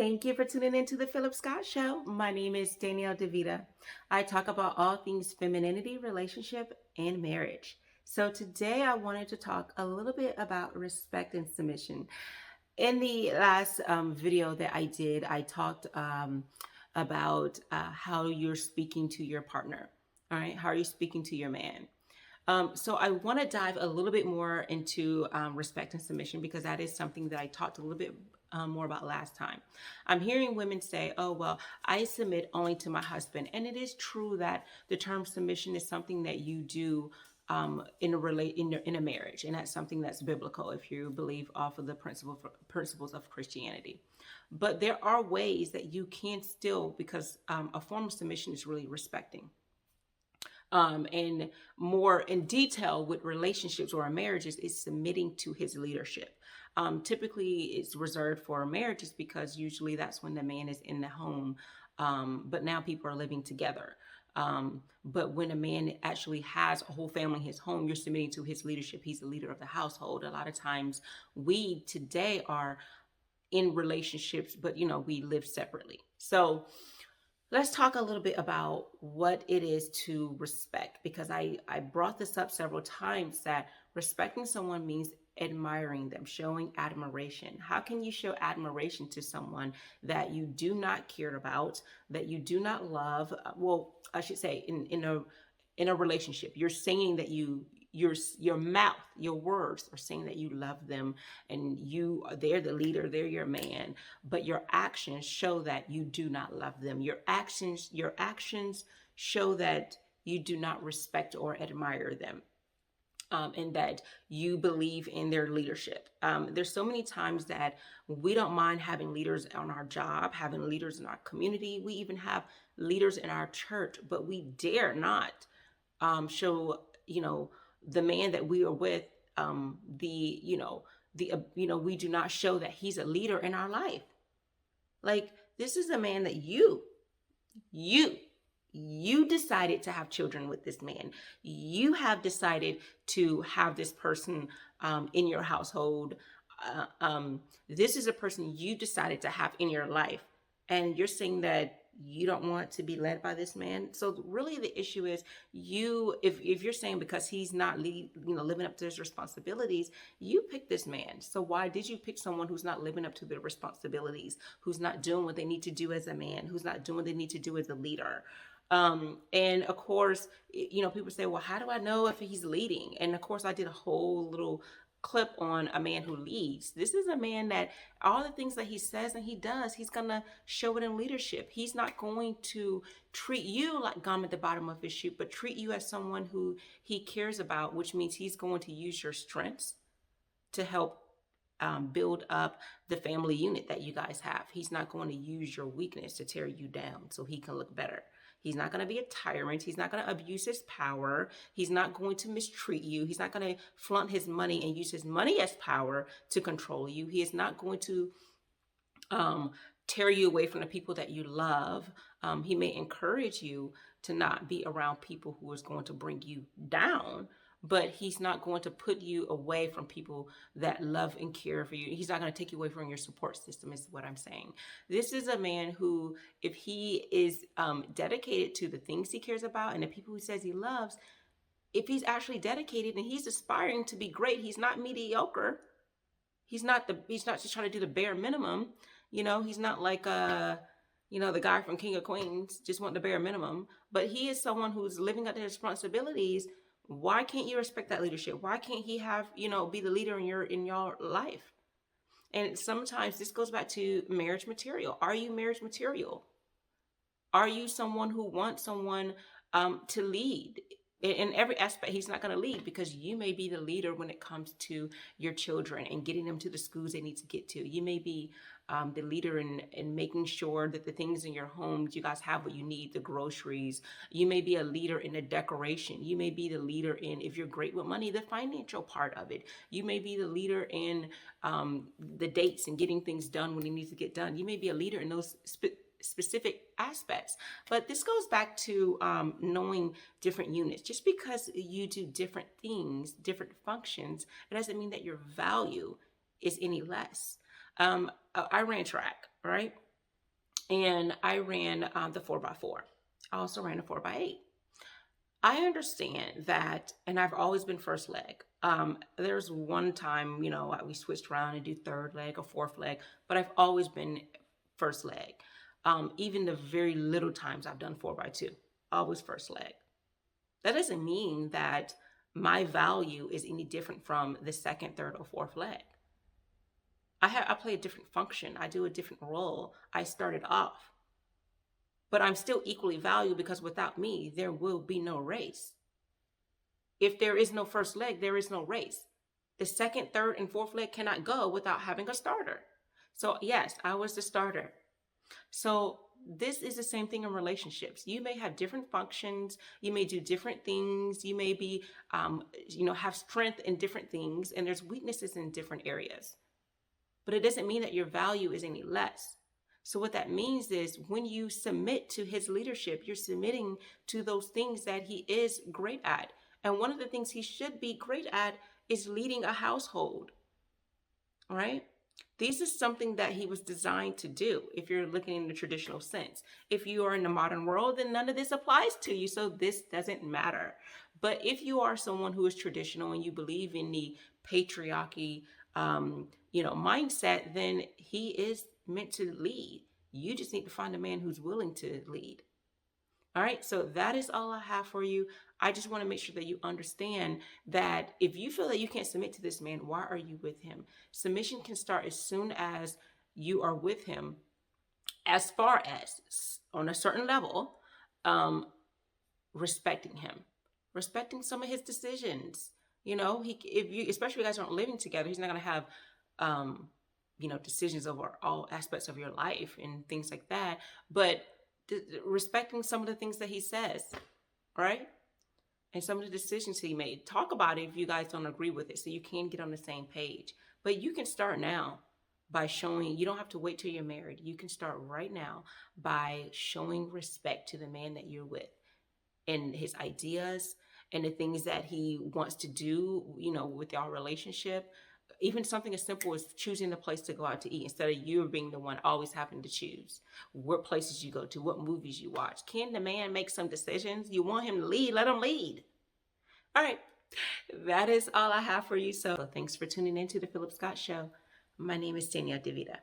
Thank you for tuning in to the Phillip Scott Show. My name is Danielle DeVita. I talk about all things femininity, relationship, and marriage. So today I wanted to talk a little bit about respect and submission. In the last video that I did, I talked about how you're speaking to your partner. All right, how are you speaking to your man? So I want to dive a little bit more into respect and submission because that is something that I talked a little bit more about last time. I'm hearing women say, "Oh, well, I submit only to my husband," and it is true that the term submission is something that you do in a marriage, and that's something that's biblical if you believe off of the principles of Christianity. But there are ways that you can still, because a form of submission is really respecting and more in detail with relationships or marriages is submitting to his leadership. Typically, it's reserved for marriages because usually that's when the man is in the home, but now people are living together. But when a man actually has a whole family in his home, you're submitting to his leadership. He's the leader of the household. A lot of times, we today are in relationships, but we live separately. So let's talk a little bit about what it is to respect, because I brought this up several times that respecting someone means admiring them, showing admiration. How can you show admiration to someone that you do not care about, that you do not love? Well, I should say in a relationship, you're saying that your mouth, your words are saying that you love them and they're the leader, they're your man, but your actions show that you do not love them. Your actions show that you do not respect or admire them. And that you believe in their leadership. There's so many times that we don't mind having leaders on our job, having leaders in our community. We even have leaders in our church, but we dare not show, the man that we are with, we do not show that he's a leader in our life. Like, this is a man that you you decided to have children with this man. You have decided to have this person in your household. This is a person you decided to have in your life, and you're saying that you don't want to be led by this man. So really the issue is, if you're saying because he's not living up to his responsibilities, you picked this man. So why did you pick someone who's not living up to their responsibilities, who's not doing what they need to do as a man, who's not doing what they need to do as a leader? And of course, people say, well, how do I know if he's leading? And of course, I did a whole little clip on a man who leads. This is a man that all the things that he says and he does, he's going to show it in leadership. He's not going to treat you like gum at the bottom of his shoe, but treat you as someone who he cares about, which means he's going to use your strengths to help build up the family unit that you guys have. He's not going to use your weakness to tear you down so he can look better. He's not going to be a tyrant. He's not going to abuse his power. He's not going to mistreat you. He's not going to flaunt his money and use his money as power to control you. He is not going to tear you away from the people that you love. He may encourage you to not be around people who is going to bring you down, but he's not going to put you away from people that love and care for you. He's not going to take you away from your support system, is what I'm saying. This is a man who, if he is dedicated to the things he cares about and the people he says he loves, if he's actually dedicated and he's aspiring to be great, he's not mediocre. He's not just trying to do the bare minimum. He's not like the guy from King of Queens, just want the bare minimum. But he is someone who's living up to his responsibilities. Why can't you respect that leadership? Why can't he have, be the leader in your life? And sometimes this goes back to marriage material. Are you marriage material? Are you someone who wants someone to lead? In every aspect, he's not going to lead because you may be the leader when it comes to your children and getting them to the schools they need to get to. You may be the leader in making sure that the things in your home, you guys have what you need, the groceries. You may be a leader in the decoration. You may be the leader in, if you're great with money, the financial part of it. You may be the leader in the dates and getting things done when it needs to get done. You may be a leader in those specific aspects. But this goes back to knowing different units. Just because you do different things, different functions, it doesn't mean that your value is any less. I ran track, right? and I ran the 4x4. I also ran a 4x8. I understand that, and I've always been first leg. There's one time, we switched around and do third leg or fourth leg, but I've always been first leg. Even the very little times I've done 4x2, always first leg. That doesn't mean that my value is any different from the second, third, or fourth leg. I play a different function. I do a different role. I started off. But I'm still equally valued because without me, there will be no race. If there is no first leg, there is no race. The second, third, and fourth leg cannot go without having a starter. So yes, I was the starter. So this is the same thing in relationships. You may have different functions. You may do different things. You may be, have strength in different things, and there's weaknesses in different areas. But it doesn't mean that your value is any less. So what that means is when you submit to his leadership, you're submitting to those things that he is great at. And one of the things he should be great at is leading a household. All right? This is something that he was designed to do if you're looking in the traditional sense. If you are in the modern world, then none of this applies to you. So this doesn't matter. But if you are someone who is traditional and you believe in the patriarchy, mindset, then he is meant to lead. You just need to find a man who's willing to lead. All right, so that is all I have for you. I just want to make sure that you understand that if you feel that you can't submit to this man, why are you with him? Submission can start as soon as you are with him, as far as on a certain level, respecting him, respecting some of his decisions. Especially if you guys aren't living together, he's not going to have, decisions over all aspects of your life and things like that. But respecting some of the things that he says, right? And some of the decisions he made. Talk about it if you guys don't agree with it so you can get on the same page. But you can start now by showing, you don't have to wait till you're married. You can start right now by showing respect to the man that you're with and his ideas and the things that he wants to do, with your relationship. Even something as simple as choosing the place to go out to eat instead of you being the one always having to choose what places you go to, what movies you watch. Can the man make some decisions? You want him to lead, let him lead. All right, that is all I have for you. So thanks for tuning in to the Phillip Scott Show. My name is Danielle DeVita.